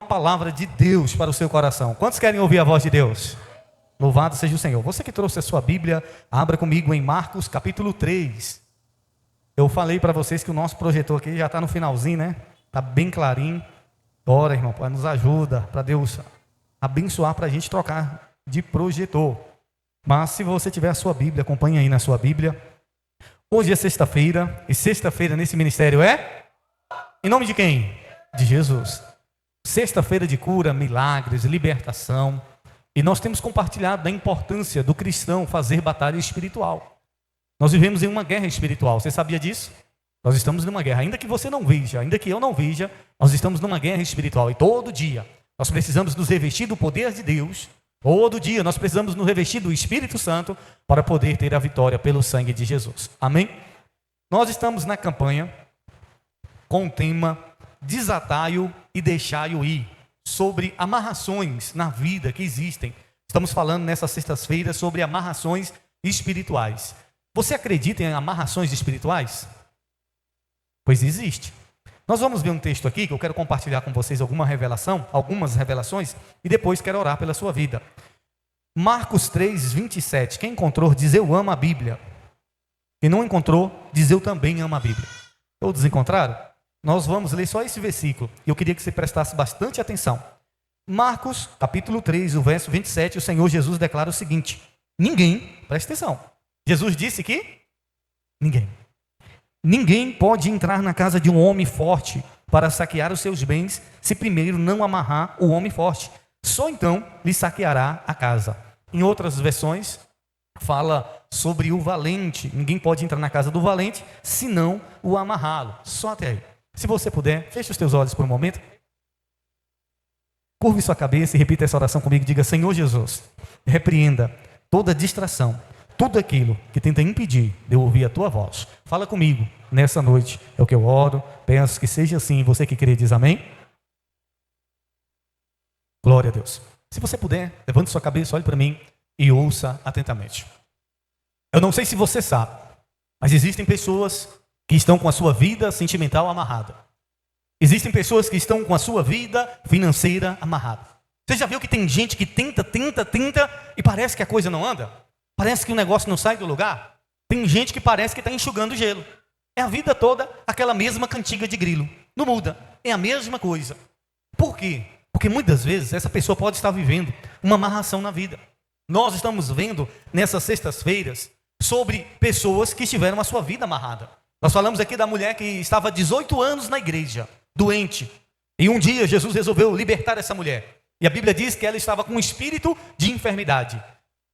palavra de Deus para o seu coração. Quantos querem ouvir a voz de Deus? Louvado seja o Senhor. Você que trouxe a sua Bíblia, abra comigo em Marcos capítulo 3. Eu falei para vocês que o nosso projetor aqui já está no finalzinho, né? Está bem clarinho. Ora, irmão, nos ajuda para Deus abençoar para a gente trocar de projetor. Mas se você tiver a sua Bíblia, acompanhe aí na sua Bíblia. Hoje é sexta-feira, e sexta-feira nesse ministério é? Em nome de quem? De Jesus. Sexta-feira de cura, milagres, libertação. E nós temos compartilhado da importância do cristão fazer batalha espiritual. Nós vivemos em uma guerra espiritual, você sabia disso? Nós estamos numa guerra, ainda que você não veja, ainda que eu não veja, nós estamos numa guerra espiritual. E todo dia nós precisamos nos revestir do poder de Deus. Todo dia nós precisamos nos revestir do Espírito Santo para poder ter a vitória pelo sangue de Jesus. Amém? Nós estamos na campanha com o tema Desatai-o e deixai-o ir, sobre amarrações na vida que existem. Estamos falando nessas sextas-feiras sobre amarrações espirituais. Você acredita em amarrações espirituais? Pois existe. Nós vamos ver um texto aqui que eu quero compartilhar com vocês algumas revelações, e depois quero orar pela sua vida. Marcos 3, 27. Quem encontrou, diz eu amo a Bíblia. Quem não encontrou, diz eu também amo a Bíblia. Todos encontraram? Nós vamos ler só esse versículo, e eu queria que você prestasse bastante atenção. Marcos, capítulo 3, o verso 27, o Senhor Jesus declara o seguinte: ninguém, presta atenção, Jesus disse que ninguém pode entrar na casa de um homem forte para saquear os seus bens, se primeiro não amarrar o homem forte. Só então lhe saqueará a casa. Em outras versões, fala sobre o valente. Ninguém pode entrar na casa do valente, senão o amarrá-lo. Só até aí. Se você puder, feche os teus olhos por um momento. Curve sua cabeça e repita essa oração comigo. Diga: Senhor Jesus, repreenda toda distração, tudo aquilo que tenta impedir de eu ouvir a tua voz. Fala comigo nessa noite. É o que eu oro. Peço que seja assim. Você que crê diz amém. Glória a Deus. Se você puder, levante sua cabeça, olhe para mim e ouça atentamente. Eu não sei se você sabe, mas existem pessoas que estão com a sua vida sentimental amarrada. Existem pessoas que estão com a sua vida financeira amarrada. Você já viu que tem gente que tenta e parece que a coisa não anda? Parece que o negócio não sai do lugar? Tem gente que parece que está enxugando gelo. É a vida toda aquela mesma cantiga de grilo. Não muda, é a mesma coisa. Por quê? Porque muitas vezes essa pessoa pode estar vivendo uma amarração na vida. Nós estamos vendo nessas sextas-feiras sobre pessoas que tiveram a sua vida amarrada. Nós falamos aqui da mulher que estava há 18 anos na igreja, doente. E um dia Jesus resolveu libertar essa mulher. E a Bíblia diz que ela estava com um espírito de enfermidade.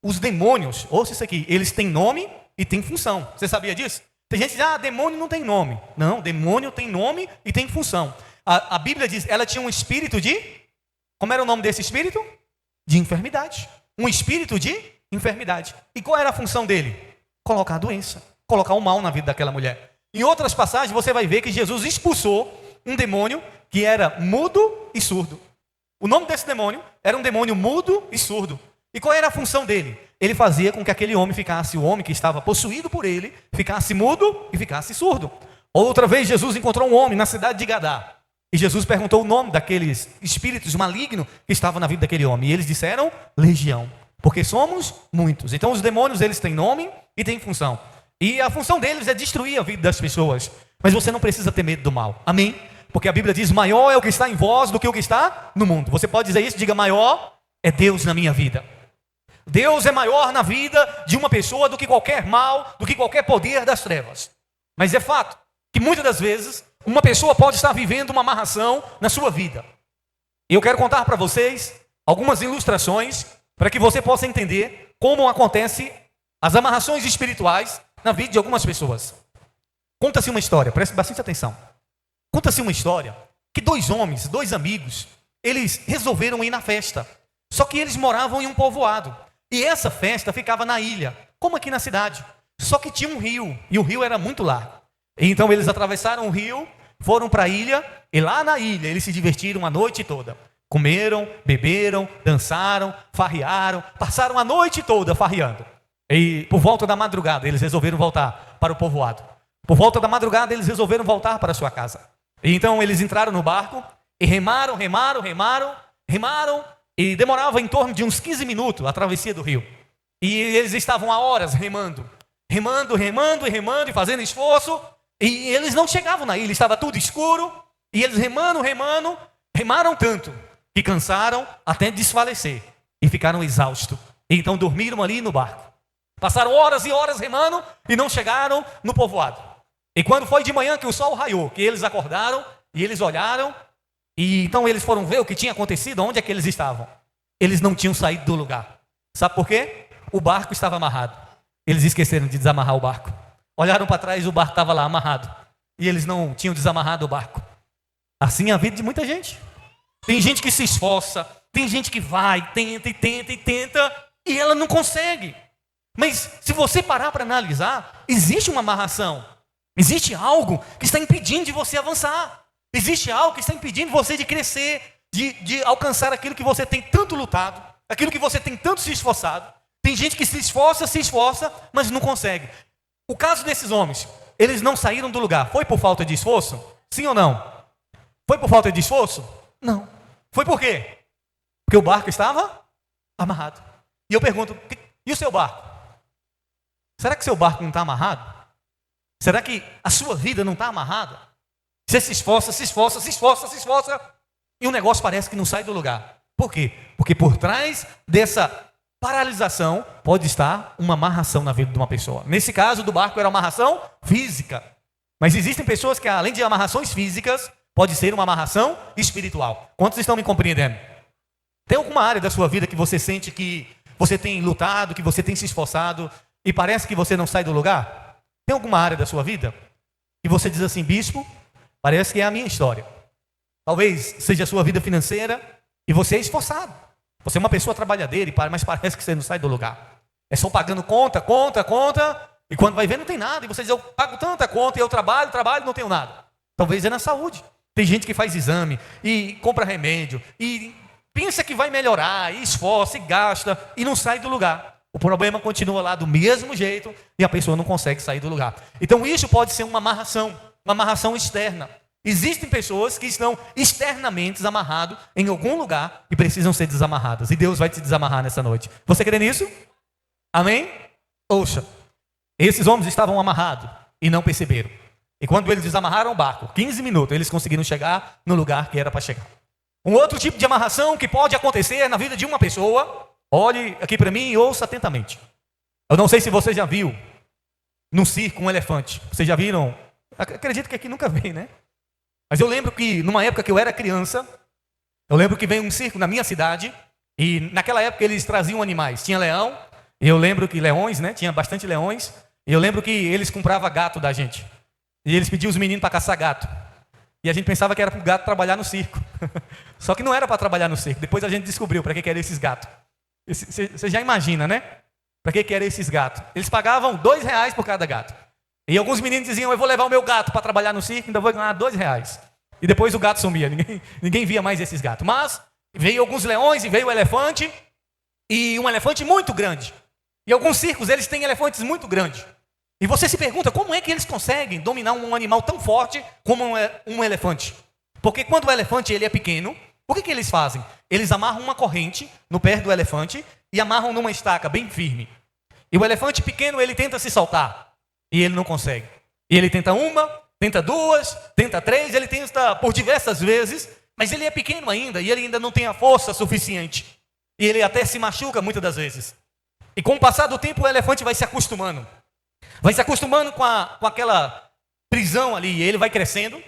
Os demônios, ouça isso aqui, eles têm nome e têm função. Você sabia disso? Tem gente que diz, demônio não tem nome. Não, demônio tem nome e tem função. A Bíblia diz, ela tinha um espírito de... Como era o nome desse espírito? De enfermidade. Um espírito de enfermidade. E qual era a função dele? Colocar a doença, colocar o mal na vida daquela mulher. Em outras passagens você vai ver que Jesus expulsou um demônio que era mudo e surdo. O nome desse demônio era um demônio mudo e surdo. E qual era a função dele? Ele fazia com que aquele homem ficasse, o homem que estava possuído por ele, ficasse mudo e ficasse surdo. Outra vez Jesus encontrou um homem na cidade de Gadá. E Jesus perguntou o nome daqueles espíritos malignos que estavam na vida daquele homem. E eles disseram, legião. Porque somos muitos. Então os demônios, eles têm nome e têm função. E a função deles é destruir a vida das pessoas. Mas você não precisa ter medo do mal. Amém? Porque a Bíblia diz, maior é o que está em vós do que o que está no mundo. Você pode dizer isso? Diga, maior é Deus na minha vida. Deus é maior na vida de uma pessoa do que qualquer mal, do que qualquer poder das trevas. Mas é fato que muitas das vezes uma pessoa pode estar vivendo uma amarração na sua vida. E eu quero contar para vocês algumas ilustrações para que você possa entender como acontecem as amarrações espirituais na vida de algumas pessoas. Conta-se uma história, preste bastante atenção. Conta-se uma história que dois homens, dois amigos, eles resolveram ir na festa. Só que eles moravam em um povoado. E essa festa ficava na ilha, como aqui na cidade. Só que tinha um rio, e o rio era muito largo. Então eles atravessaram o rio, foram para a ilha, e lá na ilha eles se divertiram a noite toda. Comeram, beberam, dançaram, farrearam, passaram a noite toda farreando. E por volta da madrugada eles resolveram voltar para o povoado. Por volta da madrugada eles resolveram voltar para a sua casa. E então eles entraram no barco E remaram, remaram, remaram, remaram, e demorava em torno de uns 15 minutos a travessia do rio. E eles estavam há horas remando, remando, remando e remando e fazendo esforço, e eles não chegavam na ilha, estava tudo escuro, e eles remando, remando, remaram tanto que cansaram até desfalecer e ficaram exaustos. E então dormiram ali no barco. Passaram horas e horas remando e não chegaram no povoado. E quando foi de manhã que o sol raiou, que eles acordaram e eles olharam, e então eles foram ver o que tinha acontecido, onde é que eles estavam. Eles não tinham saído do lugar. Sabe por quê? O barco estava amarrado. Eles esqueceram de desamarrar o barco. Olharam para trás e o barco estava lá amarrado. E eles não tinham desamarrado o barco. Assim é a vida de muita gente. Tem gente que se esforça, tem gente que vai, tenta e tenta e tenta, e ela não consegue. Mas se você parar para analisar, existe uma amarração. Existe algo que está impedindo de você avançar. Existe algo que está impedindo você de crescer, de alcançar aquilo que você tem tanto lutado, aquilo que você tem tanto se esforçado. Tem gente que se esforça, mas não consegue. O caso desses homens, eles não saíram do lugar. Foi por falta de esforço? Sim ou não? Foi por falta de esforço? Não. Foi por quê? Porque o barco estava amarrado. E eu pergunto, e o seu barco? Será que seu barco não está amarrado? Será que a sua vida não está amarrada? Você se esforça, se esforça, se esforça, se esforça, e o negócio parece que não sai do lugar. Por quê? Porque por trás dessa paralisação pode estar uma amarração na vida de uma pessoa. Nesse caso do barco era uma amarração física. Mas existem pessoas que além de amarrações físicas, pode ser uma amarração espiritual. Quantos estão me compreendendo? Tem alguma área da sua vida que você sente que você tem lutado, que você tem se esforçado e parece que você não sai do lugar? Tem alguma área da sua vida que você diz assim, bispo, parece que é a minha história. Talvez seja a sua vida financeira e você é esforçado. Você é uma pessoa trabalhadeira, mas parece que você não sai do lugar. É só pagando conta, e quando vai ver não tem nada. E você diz, eu pago tanta conta, e eu trabalho, não tenho nada. Talvez é na saúde. Tem gente que faz exame, e compra remédio, e pensa que vai melhorar, e esforça, e gasta, e não sai do lugar. O problema continua lá do mesmo jeito, e a pessoa não consegue sair do lugar. Então isso pode ser uma amarração externa. Existem pessoas que estão externamente amarradas em algum lugar e precisam ser desamarradas. E Deus vai te desamarrar nessa noite. Você crê nisso? Amém? Ouça, esses homens estavam amarrados e não perceberam. E quando eles desamarraram o barco, 15 minutos, eles conseguiram chegar no lugar que era para chegar. Um outro tipo de amarração que pode acontecer na vida de uma pessoa, olhe aqui para mim e ouça atentamente. Eu não sei se você já viu num circo um elefante. Vocês já viram? Acredito que aqui nunca veio, né? Mas eu lembro que numa época que eu era criança, eu lembro que veio um circo na minha cidade, e naquela época eles traziam animais. Tinha leão, e eu lembro que leões, né? Tinha bastante leões, e eu lembro que eles compravam gato da gente. E eles pediam os meninos para caçar gato. E a gente pensava que era para o gato trabalhar no circo. Só que não era para trabalhar no circo. Depois a gente descobriu para que eram esses gatos. Você já imagina, né? Para que eram esses gatos? Eles pagavam R$2 por cada gato. E alguns meninos diziam, eu vou levar o meu gato para trabalhar no circo, ainda vou ganhar R$2. E depois o gato sumia, ninguém via mais esses gatos. Mas veio alguns leões e veio o elefante, e um elefante muito grande. E alguns circos, eles têm elefantes muito grandes. E você se pergunta, como é que eles conseguem dominar um animal tão forte como um elefante? Porque quando o elefante ele é pequeno, o que eles fazem? Eles amarram uma corrente no pé do elefante e amarram numa estaca bem firme. E o elefante pequeno, ele tenta se soltar. E ele não consegue. E ele tenta uma, tenta duas, tenta três, ele tenta por diversas vezes, mas ele é pequeno ainda e ele ainda não tem a força suficiente. E ele até se machuca muitas das vezes. E com o passar do tempo o elefante vai se acostumando. Vai se acostumando com aquela prisão ali, e ele vai crescendo,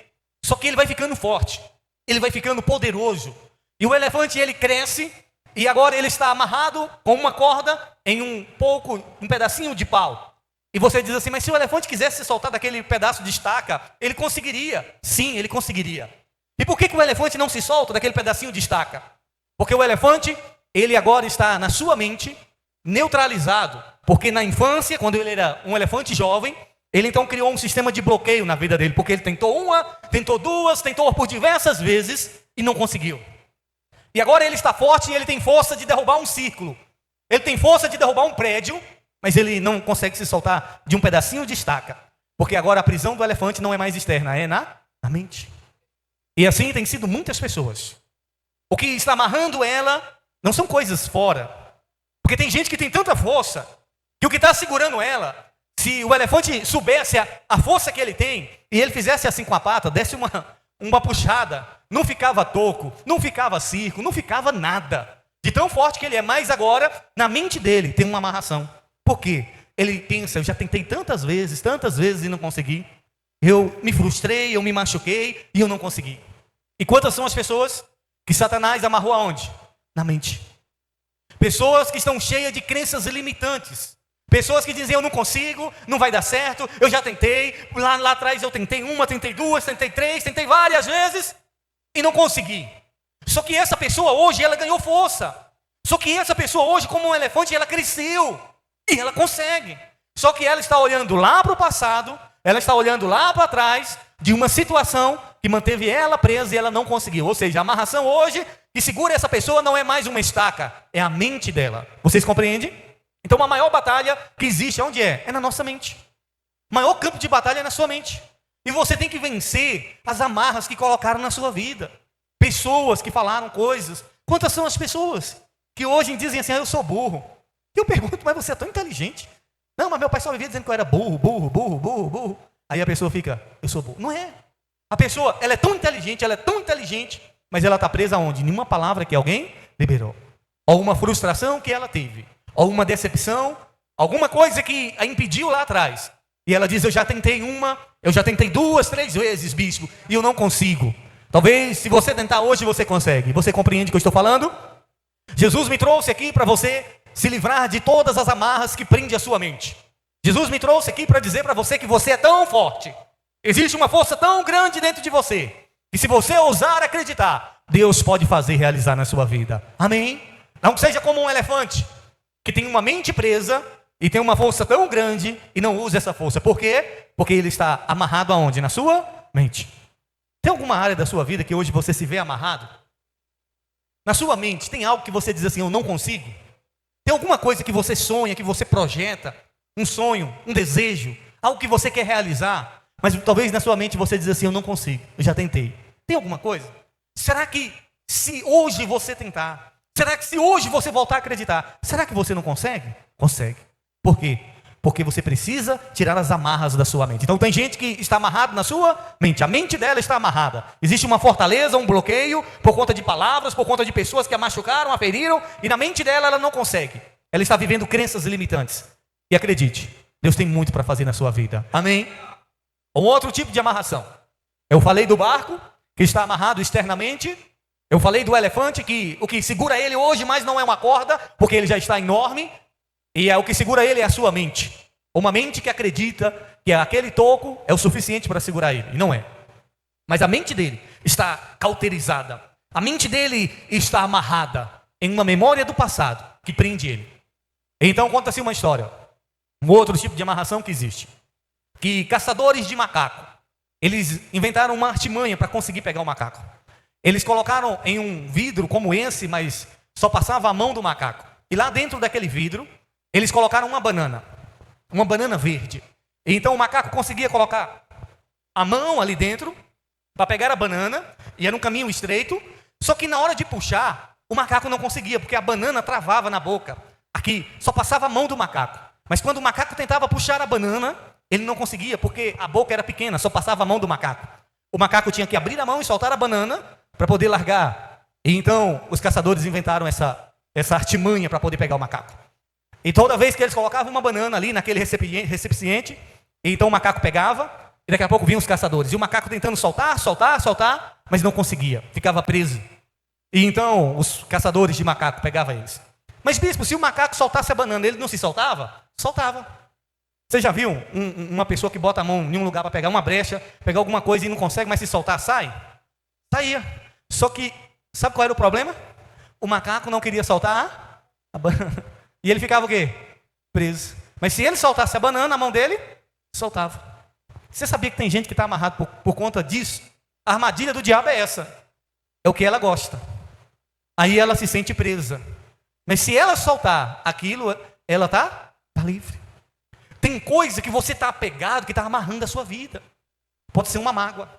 só que ele vai ficando forte. Ele vai ficando poderoso. E o elefante ele cresce, e agora ele está amarrado com uma corda em um pedacinho de pau. E você diz assim, mas se o elefante quisesse se soltar daquele pedaço de estaca, ele conseguiria. Sim, ele conseguiria. E por que o elefante não se solta daquele pedacinho de estaca? Porque o elefante, ele agora está na sua mente neutralizado. Porque na infância, quando ele era um elefante jovem, ele então criou um sistema de bloqueio na vida dele. Porque ele tentou uma, tentou duas, tentou por diversas vezes e não conseguiu. E agora ele está forte e ele tem força de derrubar um círculo. Ele tem força de derrubar um prédio, mas ele não consegue se soltar de um pedacinho de estaca. Porque agora a prisão do elefante não é mais externa, é na mente. E assim tem sido muitas pessoas. O que está amarrando ela não são coisas fora. Porque tem gente que tem tanta força, que o que está segurando ela, se o elefante soubesse a força que ele tem, e ele fizesse assim com a pata, desse uma puxada, não ficava toco, não ficava circo, não ficava nada. De tão forte que ele é. Mas agora, na mente dele, tem uma amarração. Por quê? Ele pensa, eu já tentei tantas vezes e não consegui. Eu me frustrei, eu me machuquei e eu não consegui. E quantas são as pessoas que Satanás amarrou aonde? Na mente. Pessoas que estão cheias de crenças limitantes. Pessoas que dizem, eu não consigo, não vai dar certo, eu já tentei, lá atrás eu tentei uma, tentei duas, tentei três, tentei várias vezes e não consegui. Só que essa pessoa hoje, ela ganhou força. Só que essa pessoa hoje, como um elefante, ela cresceu e ela consegue. Só que ela está olhando lá para o passado, ela está olhando lá para trás de uma situação que manteve ela presa e ela não conseguiu. Ou seja, a amarração hoje que segura essa pessoa não é mais uma estaca, é a mente dela. Vocês compreendem? Então a maior batalha que existe, onde é? É na nossa mente. O maior campo de batalha é na sua mente. E você tem que vencer as amarras que colocaram na sua vida. Pessoas que falaram coisas. Quantas são as pessoas que hoje dizem assim, eu sou burro. E eu pergunto, mas você é tão inteligente. Não, mas meu pai só vivia dizendo que eu era burro. Aí a pessoa fica, eu sou burro. Não é. A pessoa, ela é tão inteligente, mas ela está presa aonde? Nenhuma palavra que alguém liberou. Ou uma frustração que ela teve. Ou uma decepção, alguma coisa que a impediu lá atrás. E ela diz, eu já tentei uma, eu já tentei 2, 3 vezes, bispo, e eu não consigo. Talvez, se você tentar hoje, você consegue. Você compreende o que eu estou falando? Jesus me trouxe aqui para você se livrar de todas as amarras que prende a sua mente. Jesus me trouxe aqui para dizer para você que você é tão forte. Existe uma força tão grande dentro de você. E se você ousar acreditar, Deus pode fazer realizar na sua vida. Amém? Não seja como um elefante que tem uma mente presa e tem uma força tão grande e não usa essa força. Por quê? Porque ele está amarrado aonde? Na sua mente. Tem alguma área da sua vida que hoje você se vê amarrado? Na sua mente tem algo que você diz assim, eu não consigo? Tem alguma coisa que você sonha, que você projeta? Um sonho, um desejo, algo que você quer realizar, mas talvez na sua mente você diz assim, eu não consigo, eu já tentei. Tem alguma coisa? Será que se hoje você tentar, será que se hoje você voltar a acreditar, será que você não consegue? Consegue. Por quê? Porque você precisa tirar as amarras da sua mente. Então tem gente que está amarrado na sua mente. A mente dela está amarrada. Existe uma fortaleza, um bloqueio, por conta de palavras, por conta de pessoas que a machucaram, a feriram. E na mente dela ela não consegue. Ela está vivendo crenças limitantes. E acredite, Deus tem muito para fazer na sua vida. Amém? Um outro tipo de amarração. Eu falei do barco, que está amarrado externamente. Eu falei do elefante, que o que segura ele hoje mais não é uma corda, porque ele já está enorme. E o que segura ele é a sua mente. Uma mente que acredita que aquele toco é o suficiente para segurar ele. E não é. Mas a mente dele está cauterizada. A mente dele está amarrada em uma memória do passado que prende ele. Então conta-se uma história. Um outro tipo de amarração que existe. Que caçadores de macaco, eles inventaram uma artimanha para conseguir pegar o macaco. Eles colocaram em um vidro como esse, mas só passava a mão do macaco. E lá dentro daquele vidro, eles colocaram uma banana verde. Então o macaco conseguia colocar a mão ali dentro para pegar a banana, e era um caminho estreito, só que na hora de puxar, o macaco não conseguia, porque a banana travava na boca. Aqui, só passava a mão do macaco. Mas quando o macaco tentava puxar a banana, ele não conseguia, porque a boca era pequena, só passava a mão do macaco. O macaco tinha que abrir a mão e soltar a banana para poder largar. E então os caçadores inventaram essa artimanha para poder pegar o macaco. E toda vez que eles colocavam uma banana ali naquele recipiente, então o macaco pegava, e daqui a pouco vinham os caçadores. E o macaco tentando soltar, mas não conseguia, ficava preso. E então os caçadores de macaco pegavam eles. Mas bispo, se o macaco soltasse a banana, ele não se soltava? Soltava. Você já viu uma pessoa que bota a mão em um lugar para pegar uma brecha, pegar alguma coisa e não consegue, mas se soltar, sai? Saía. Só que, sabe qual era o problema? O macaco não queria soltar a banana. E ele ficava o quê? Preso. Mas se ele soltasse a banana, a mão dele soltava. Você sabia que tem gente que está amarrado por conta disso? A armadilha do diabo é essa. É o que ela gosta. Aí ela se sente presa. Mas se ela soltar aquilo, ela está livre. Tem coisa que você está apegado, que está amarrando a sua vida. Pode ser uma mágoa.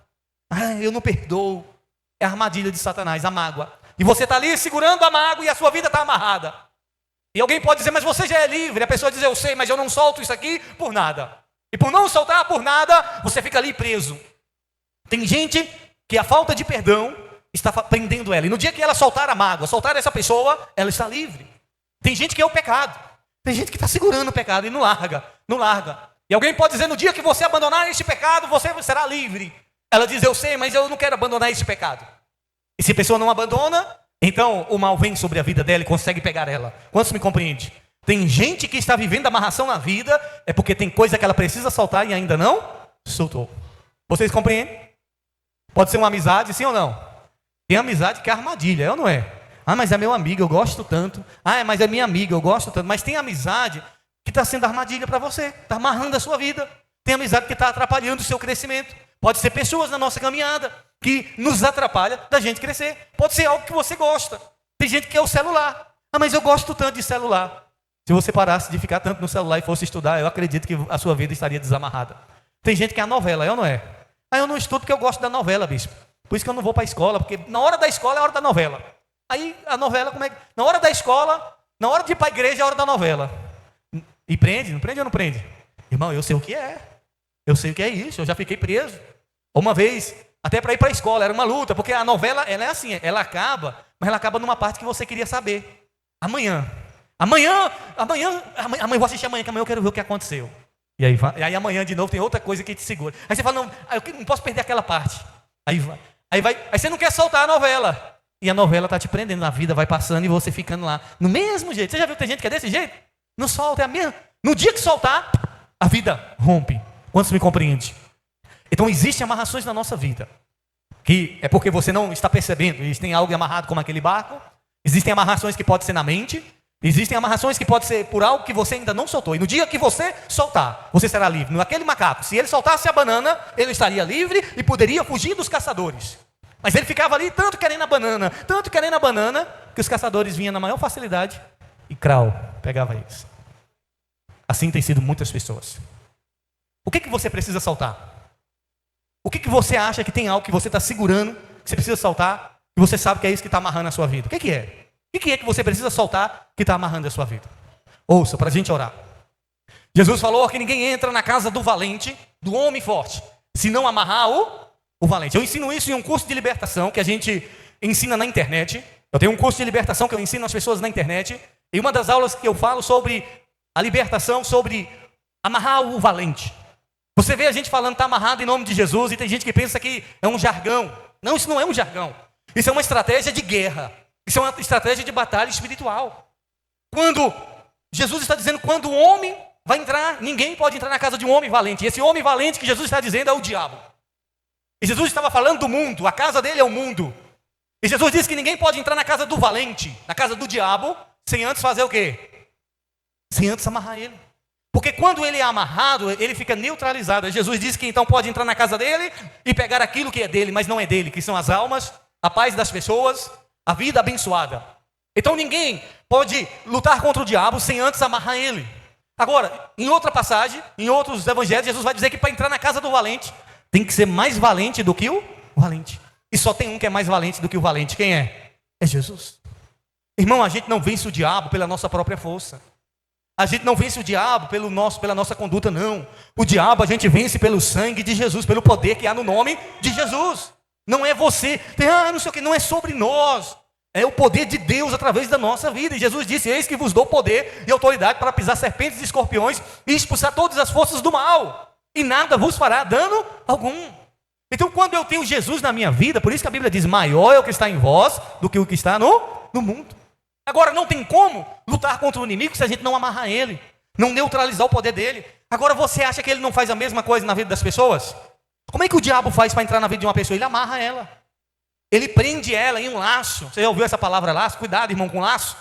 Eu não perdoo. É a armadilha de Satanás, a mágoa. E você está ali segurando a mágoa e a sua vida está amarrada. E alguém pode dizer, mas você já é livre. A pessoa diz, eu sei, mas eu não solto isso aqui por nada. E por não soltar por nada, você fica ali preso. Tem gente que a falta de perdão está prendendo ela. E no dia que ela soltar a mágoa, soltar essa pessoa, ela está livre. Tem gente que é o pecado. Tem gente que está segurando o pecado e não larga, não larga. E alguém pode dizer, no dia que você abandonar este pecado, você será livre. Ela diz, eu sei, mas eu não quero abandonar este pecado. E se a pessoa não abandona, então o mal vem sobre a vida dela e consegue pegar ela. Quantos me compreende? Tem gente que está vivendo amarração na vida, é porque tem coisa que ela precisa soltar e ainda não soltou. Vocês compreendem? Pode ser uma amizade, sim ou não? Tem amizade que é armadilha, é ou não é? Ah, mas é meu amigo, eu gosto tanto. Ah, mas é minha amiga, eu gosto tanto. Mas tem amizade que está sendo armadilha para você, está amarrando a sua vida. Tem amizade que está atrapalhando o seu crescimento. Pode ser pessoas na nossa caminhada que nos atrapalha da gente crescer. Pode ser algo que você gosta. Tem gente que é o celular. Ah, mas eu gosto tanto de celular. Se você parasse de ficar tanto no celular e fosse estudar, eu acredito que a sua vida estaria desamarrada. Tem gente que é a novela, é ou não é? Ah, eu não estudo porque eu gosto da novela, bispo. Por isso que eu não vou para a escola, porque na hora da escola é a hora da novela. Aí a novela, como é que... Na hora da escola, na hora de ir para a igreja é a hora da novela. E prende? Não prende ou não prende? Irmão, eu sei o que é. Eu sei o que é isso, eu já fiquei preso. Uma vez, até para ir para a escola, era uma luta, porque a novela, ela é assim, ela acaba, mas ela acaba numa parte que você queria saber. Amanhã, vou assistir amanhã, que amanhã eu quero ver o que aconteceu. E aí amanhã de novo tem outra coisa que te segura. Aí você fala, não, eu não posso perder aquela parte. Aí você não quer soltar a novela. E a novela está te prendendo, a vida vai passando e você ficando lá. No mesmo jeito. Você já viu que tem gente que é desse jeito? Não solta, é a mesma. No dia que soltar, a vida rompe. Quantos me compreende? Então existem amarrações na nossa vida. Que é porque você não está percebendo. Existem algo amarrado como aquele barco. Existem amarrações que podem ser na mente. Existem amarrações que podem ser por algo que você ainda não soltou. E no dia que você soltar, você será livre. Naquele macaco, se ele soltasse a banana, ele estaria livre e poderia fugir dos caçadores. Mas ele ficava ali tanto querendo a banana, que os caçadores vinham na maior facilidade e crau, pegava eles. Assim tem sido muitas pessoas. O que você precisa soltar? O que você acha que tem algo que você está segurando, que você precisa soltar, e você sabe que é isso que está amarrando a sua vida? O que é? O que é que você precisa soltar que está amarrando a sua vida? Ouça, para a gente orar. Jesus falou que ninguém entra na casa do valente, do homem forte, se não amarrar o valente. Eu ensino isso em um curso de libertação que a gente ensina na internet. Eu tenho um curso de libertação que eu ensino às pessoas na internet. E uma das aulas que eu falo sobre a libertação, sobre amarrar o valente. Você vê a gente falando está amarrado em nome de Jesus e tem gente que pensa que é um jargão. Não, isso não é um jargão. Isso é uma estratégia de guerra. Isso é uma estratégia de batalha espiritual. Quando Jesus está dizendo, quando o homem vai entrar, ninguém pode entrar na casa de um homem valente. E esse homem valente que Jesus está dizendo é o diabo. E Jesus estava falando do mundo, a casa dele é o mundo. E Jesus disse que ninguém pode entrar na casa do valente, na casa do diabo, sem antes fazer o quê? Sem antes amarrar ele. Porque quando ele é amarrado, ele fica neutralizado. Jesus disse que então pode entrar na casa dele e pegar aquilo que é dele, mas não é dele, que são as almas, a paz das pessoas, a vida abençoada. Então ninguém pode lutar contra o diabo sem antes amarrar ele. Agora, em outra passagem, em outros evangelhos, Jesus vai dizer que para entrar na casa do valente, tem que ser mais valente do que o valente. E só tem um que é mais valente do que o valente. Quem é? É Jesus. Irmão, a gente não vence o diabo pela nossa própria força. A gente não vence o diabo pela nossa conduta, não. O diabo a gente vence pelo sangue de Jesus, pelo poder que há no nome de Jesus. Não é você. Não sei o que, não é sobre nós. É o poder de Deus através da nossa vida. E Jesus disse, eis que vos dou poder e autoridade para pisar serpentes e escorpiões e expulsar todas as forças do mal. E nada vos fará dano algum. Então quando eu tenho Jesus na minha vida, por isso que a Bíblia diz, maior é o que está em vós do que o que está no mundo. Agora não tem como lutar contra o inimigo se a gente não amarrar ele, não neutralizar o poder dele. Agora você acha que ele não faz a mesma coisa na vida das pessoas? Como é que o diabo faz para entrar na vida de uma pessoa? Ele amarra ela. Ele prende ela em um laço. Você já ouviu essa palavra laço? Cuidado, irmão, com laço.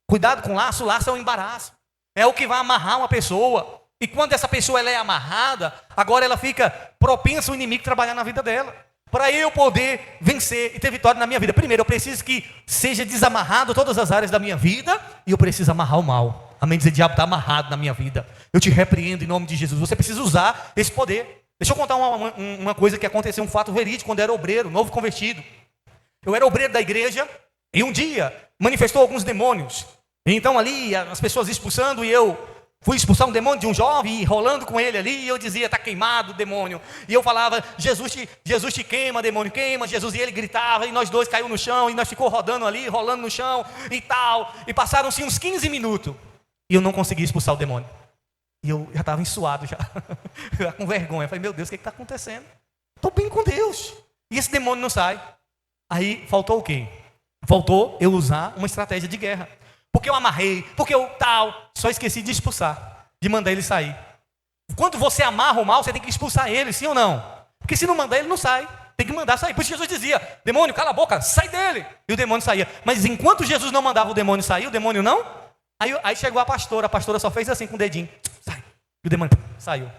Cuidado com laço, laço é um embaraço. É o que vai amarrar uma pessoa. E quando essa pessoa ela é amarrada, agora ela fica propensa ao inimigo trabalhar na vida dela. Para eu poder vencer e ter vitória na minha vida, primeiro eu preciso que seja desamarrado todas as áreas da minha vida e eu preciso amarrar o mal. Amém? Dizer, diabo está amarrado na minha vida. Eu te repreendo em nome de Jesus. Você precisa usar esse poder. Deixa eu contar uma coisa que aconteceu, um fato verídico, quando eu era obreiro, novo convertido. Eu era obreiro da igreja e um dia manifestou alguns demônios. E então ali as pessoas expulsando e eu fui expulsar um demônio de um jovem e rolando com ele ali. E eu dizia, está queimado o demônio. E eu falava, Jesus te queima, demônio, queima Jesus. E ele gritava e nós dois caímos no chão e nós ficou rodando ali, rolando no chão e tal. E passaram-se uns 15 minutos e eu não consegui expulsar o demônio. E eu já estava ensuado, já com vergonha. Eu falei, meu Deus, o que está acontecendo? Estou bem com Deus. E esse demônio não sai. Aí faltou o quê? Faltou eu usar uma estratégia de guerra. Porque eu amarrei, porque eu tal. Só esqueci de expulsar, de mandar ele sair. Quando você amarra o mal, você tem que expulsar ele, sim ou não? Porque se não mandar, ele não sai. Tem que mandar sair. Por isso Jesus dizia, demônio, cala a boca, sai dele. E o demônio saía. Mas enquanto Jesus não mandava o demônio sair, o demônio não. Aí chegou a pastora só fez assim com o dedinho. Sai. E o demônio saiu.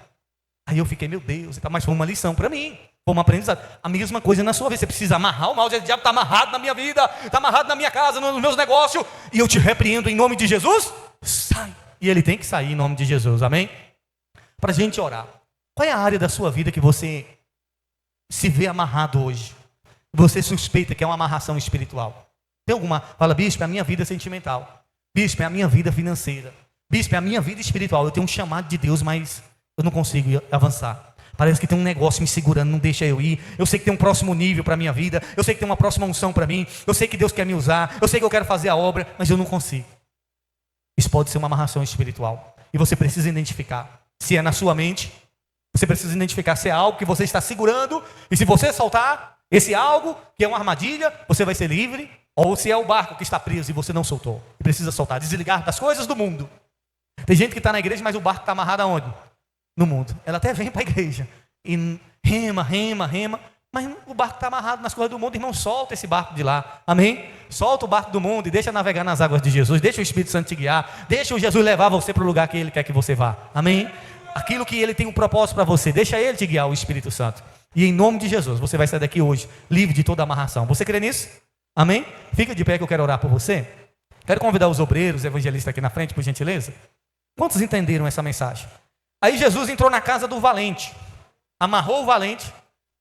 Aí eu fiquei, meu Deus, mas foi uma lição para mim. Foi um aprendizado. A mesma coisa na sua vida. Você precisa amarrar o mal. O diabo está amarrado na minha vida, está amarrado na minha casa, nos meus negócios. E eu te repreendo em nome de Jesus. Sai. E ele tem que sair em nome de Jesus. Amém? Para a gente orar. Qual é a área da sua vida que você se vê amarrado hoje? Você suspeita que é uma amarração espiritual? Tem alguma? Fala, bispo, é a minha vida sentimental. Bispo, é a minha vida financeira. Bispo, é a minha vida espiritual. Eu tenho um chamado de Deus, mas eu não consigo avançar. Parece que tem um negócio me segurando, não deixa eu ir. Eu sei que tem um próximo nível para a minha vida. Eu sei que tem uma próxima unção para mim. Eu sei que Deus quer me usar. Eu sei que eu quero fazer a obra, mas eu não consigo. Isso pode ser uma amarração espiritual. E você precisa identificar. Se é na sua mente, você precisa identificar se é algo que você está segurando. E se você soltar esse algo, que é uma armadilha, você vai ser livre. Ou se é o barco que está preso e você não soltou. E precisa soltar, desligar das coisas do mundo. Tem gente que está na igreja, mas o barco está amarrado aonde? No mundo. Ela até vem para a igreja e rema, mas o barco está amarrado nas coisas do mundo. Irmão, solta esse barco de lá, amém? Solta o barco do mundo e deixa navegar nas águas de Jesus. Deixa o Espírito Santo te guiar. Deixa o Jesus levar você para o lugar que Ele quer que você vá, amém? Aquilo que Ele tem um propósito para você, deixa Ele te guiar, o Espírito Santo. E em nome de Jesus, você vai sair daqui hoje livre de toda amarração. Você crê nisso? Amém? Fica de pé que eu quero orar por você. Quero convidar os obreiros, os evangelistas aqui na frente, por gentileza. Quantos entenderam essa mensagem? Aí Jesus entrou na casa do valente, amarrou o valente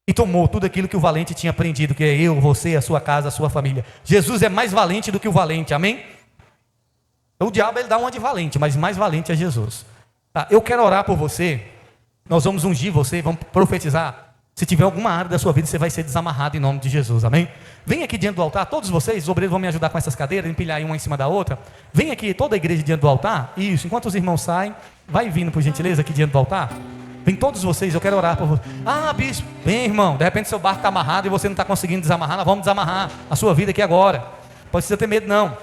e tomou tudo aquilo que o valente tinha aprendido, que é eu, você, a sua casa, a sua família. Jesus é mais valente do que o valente, amém? O diabo ele dá uma de valente, mas mais valente é Jesus. Tá, eu quero orar por você, nós vamos ungir você, vamos profetizar. Se tiver alguma área da sua vida, você vai ser desamarrado em nome de Jesus, amém? Vem aqui diante do altar, todos vocês, os obreiros vão me ajudar com essas cadeiras, empilhar uma em cima da outra. Vem aqui, toda a igreja diante do altar, isso, enquanto os irmãos saem, vai vindo por gentileza aqui diante do altar. Vem todos vocês, eu quero orar por vocês. Ah, bispo, vem irmão, de repente seu barco está amarrado e você não está conseguindo desamarrar, nós vamos desamarrar a sua vida aqui agora. Não precisa ter medo não.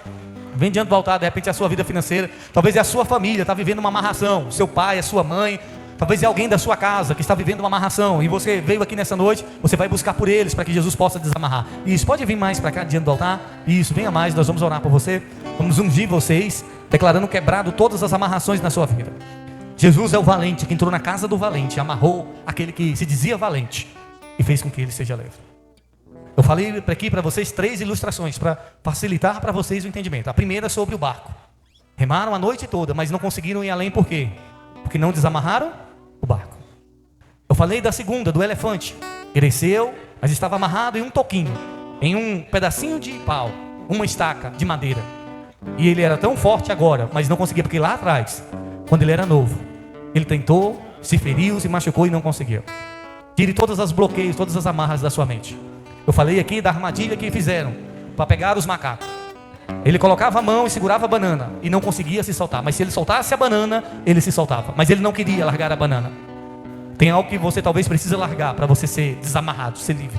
Vem diante do altar, de repente a sua vida financeira, talvez é a sua família, está vivendo uma amarração, o seu pai, a sua mãe, talvez é alguém da sua casa que está vivendo uma amarração e você veio aqui nessa noite, você vai buscar por eles para que Jesus possa desamarrar. Isso, pode vir mais para cá diante do altar. Isso, venha mais, nós vamos orar por você. Vamos ungir vocês, declarando quebrado todas as amarrações na sua vida. Jesus é o valente que entrou na casa do valente, amarrou aquele que se dizia valente e fez com que ele seja leve. Eu falei aqui para vocês 3 ilustrações para facilitar para vocês o entendimento. A primeira é sobre o barco. Remaram a noite toda, mas não conseguiram ir além por quê? Porque não desamarraram o barco. Eu falei da segunda, do elefante. Cresceu, mas estava amarrado em um toquinho, em um pedacinho de pau, uma estaca de madeira. E ele era tão forte agora, mas não conseguia, porque lá atrás, quando ele era novo, ele tentou, se feriu, se machucou e não conseguiu. Tire todos os bloqueios, todas as amarras da sua mente. Eu falei aqui da armadilha que fizeram para pegar os macacos. Ele colocava a mão e segurava a banana e não conseguia se soltar. Mas se ele soltasse a banana, ele se soltava. Mas ele não queria largar a banana. Tem algo que você talvez precisa largar para você ser desamarrado, ser livre.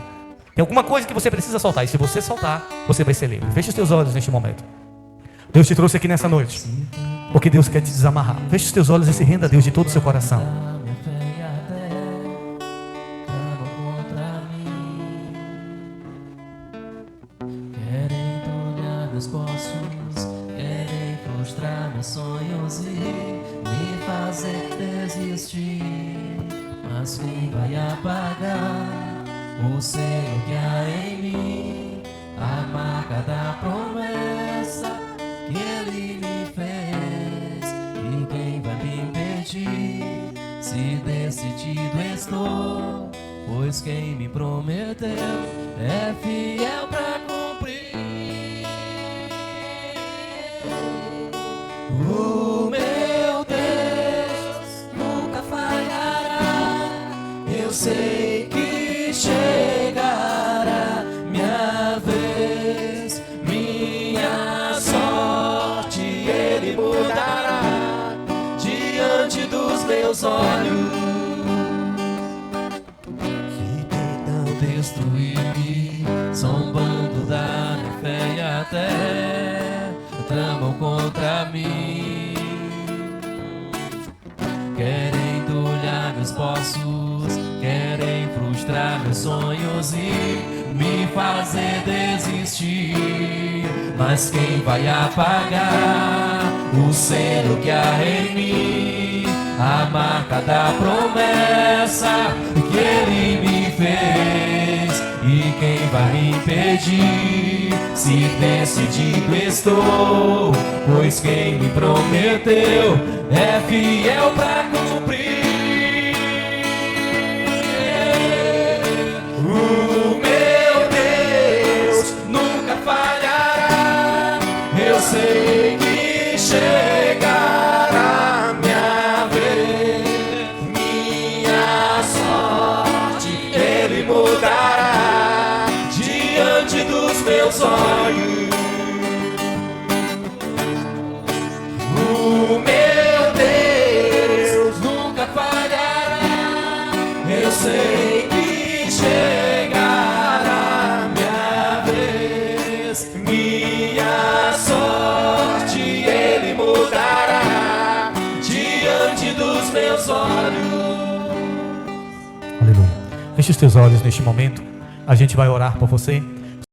Tem alguma coisa que você precisa soltar. E se você soltar, você vai ser livre. Feche os teus olhos neste momento. Deus te trouxe aqui nessa noite porque Deus quer te desamarrar. Feche os teus olhos e se renda a Deus de todo o seu coração. Querem frustrar meus sonhos e me fazer desistir. Mas quem vai apagar o selo que há em mim? A marca da promessa que Ele me fez. E quem vai me impedir? Se decidido estou, pois quem me prometeu é fiel pra cumprir. O meu Deus nunca falhará. Eu sei que chegará minha vez, minha sorte Ele mudará diante dos meus olhos. Se tentam destruir-me, zombando da minha fé e até tramam contra mim, querem entulhar meus poços, querem frustrar meus sonhos e me fazer desistir. Mas quem vai apagar o selo que há em mim, a marca da promessa que Ele me fez? E quem vai me impedir, se decidido estou? Pois quem me prometeu é fiel pra cumprir. O meu Deus nunca falhará. Eu sei que chegará minha vez, minha sorte Ele mudará diante dos meus olhos. O meu Deus nunca falhará. Eu sei que chegará minha vez, minha sorte Ele mudará diante dos meus olhos. Aleluia. Feche os teus olhos neste momento. A gente vai orar por você.